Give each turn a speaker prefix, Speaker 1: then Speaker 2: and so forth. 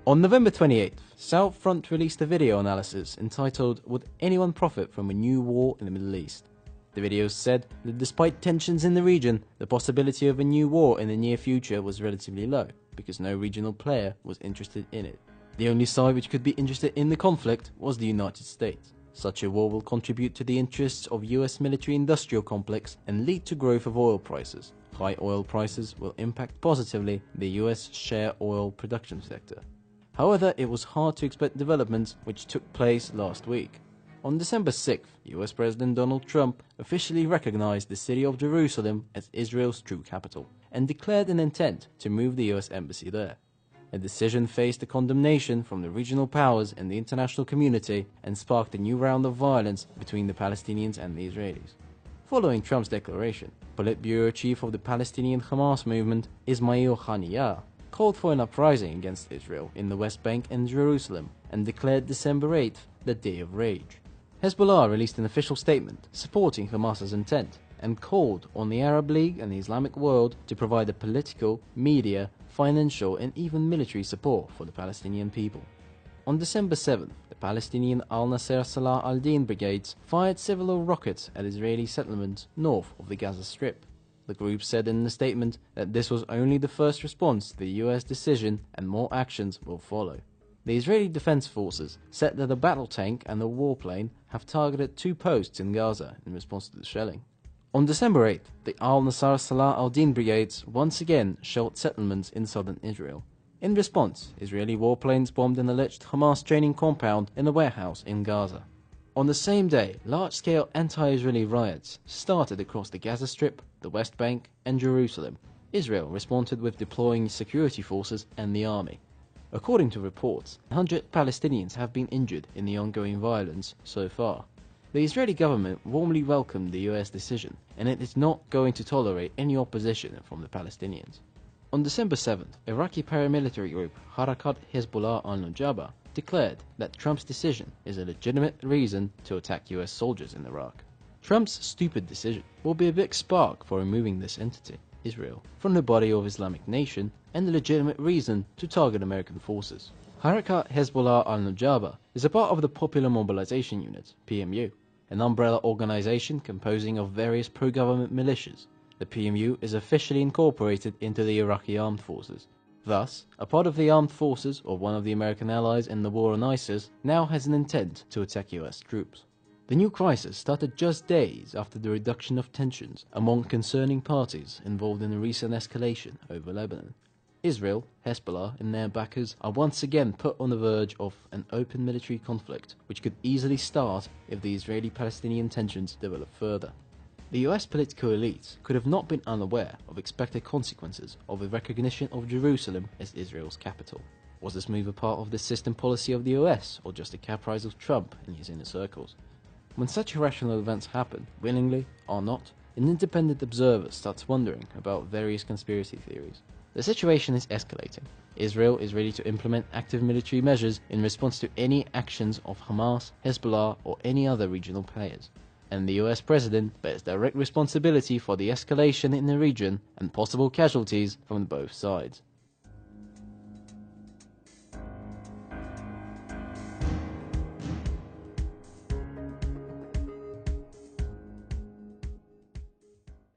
Speaker 1: On November 28th, South Front released a video analysis entitled "Would Anyone Profit from a New War in the Middle East?" The video said that despite tensions in the region, the possibility of a new war in the near future was relatively low, because no regional player was interested in it. The only side which could be interested in the conflict was the United States. Such a war will contribute to the interests of US military-industrial complex and lead to growth of oil prices. High oil prices will impact positively the US shale oil production sector. However, it was hard to expect developments which took place last week. On December 6th, US President Donald Trump officially recognized the city of Jerusalem as Israel's true capital and declared an intent to move the US embassy there. A decision faced a condemnation from the regional powers and the international community and sparked a new round of violence between the Palestinians and the Israelis. Following Trump's declaration, Politburo chief of the Palestinian Hamas movement, Ismail Haniyeh, called for an uprising against Israel in the West Bank and Jerusalem and declared December 8th the Day of Rage. Hezbollah released an official statement supporting Hamas's intent and called on the Arab League and the Islamic world to provide the political, media, financial and even military support for the Palestinian people. On December 7th, the Palestinian Al-Nasser Salah al-Din brigades fired several rockets at Israeli settlements north of the Gaza Strip. The group said in a statement that this was only the first response to the US decision and more actions will follow. The Israeli Defense Forces said that a battle tank and a warplane have targeted 2 posts in Gaza in response to the shelling. On December 8th, the Al-Nasser Salah al-Din brigades once again shelled settlements in southern Israel. In response, Israeli warplanes bombed an alleged Hamas training compound in a warehouse in Gaza. On the same day, large-scale anti-Israeli riots started across the Gaza Strip, the West Bank and Jerusalem. Israel responded with deploying security forces and the army. According to reports, 100 Palestinians have been injured in the ongoing violence so far. The Israeli government warmly welcomed the US decision, and it is not going to tolerate any opposition from the Palestinians. On December 7th, Iraqi paramilitary group Harakat Hezbollah al-Nujaba declared that Trump's decision is a legitimate reason to attack US soldiers in Iraq. Trump's stupid decision will be a big spark for removing this entity, Israel, from the body of Islamic Nation and a legitimate reason to target American forces. Harakat Hezbollah al-Nujaba is a part of the Popular Mobilization Unit, PMU, an umbrella organization composing of various pro-government militias. The PMU is officially incorporated into the Iraqi armed forces. Thus, a part of the armed forces of one of the American allies in the war on ISIS now has an intent to attack US troops. The new crisis started just days after the reduction of tensions among concerning parties involved in a recent escalation over Lebanon. Israel, Hezbollah and their backers are once again put on the verge of an open military conflict, which could easily start if the Israeli-Palestinian tensions develop further. The US political elites could have not been unaware of expected consequences of the recognition of Jerusalem as Israel's capital. Was this move a part of the system policy of the US, or just a caprice of Trump and his inner circles? When such irrational events happen, willingly or not, an independent observer starts wondering about various conspiracy theories. The situation is escalating. Israel is ready to implement active military measures in response to any actions of Hamas, Hezbollah or any other regional players. And the US president bears direct responsibility for the escalation in the region and possible casualties from both sides.